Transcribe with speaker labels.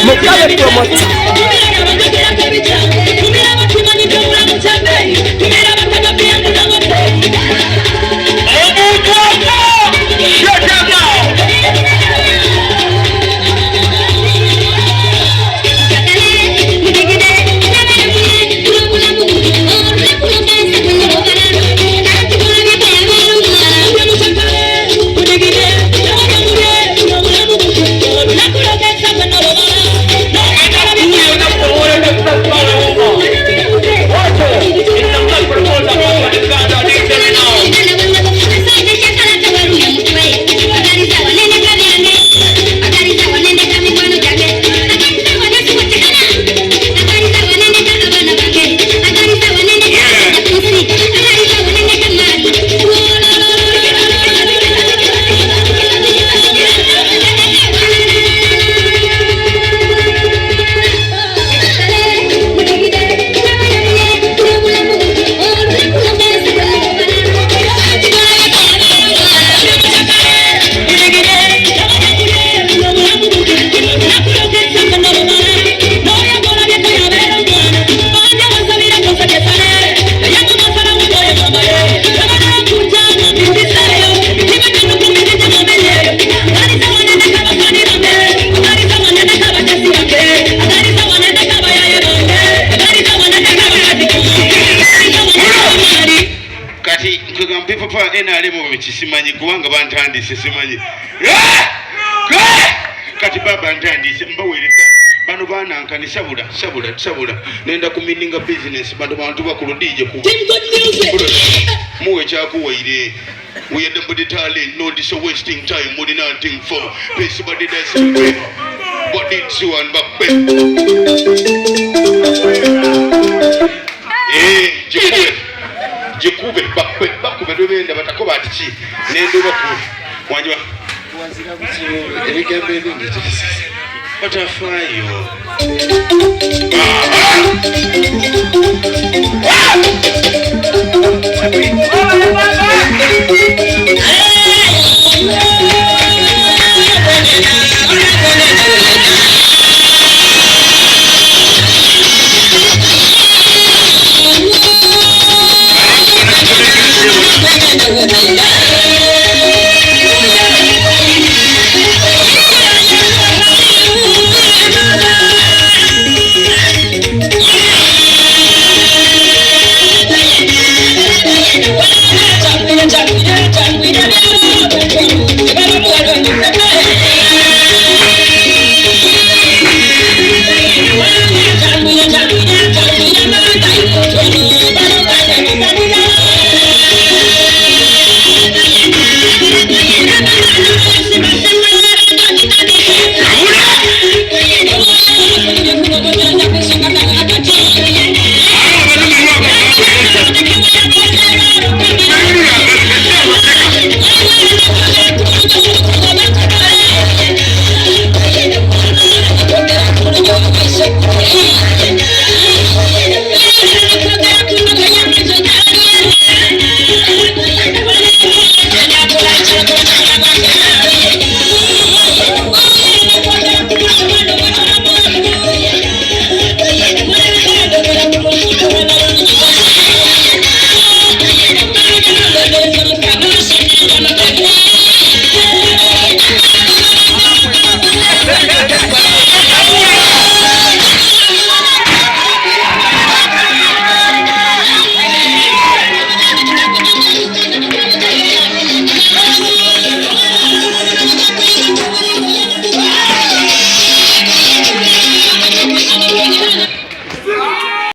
Speaker 1: Mugabe promotionz.
Speaker 2: Simanyi kubanga bantandise simanyi kati baba ntandise mbaweleka bano bananka sabula nenda kumininga business bantu bakuludije ku muwe kyakuwaire we had the talent no this wasting time more than nothing for place body that's what did you and back jikube bakube dobenda batakoba ati nendo bakube wanjwa wanzira kuti ebigambo ebingi batafayo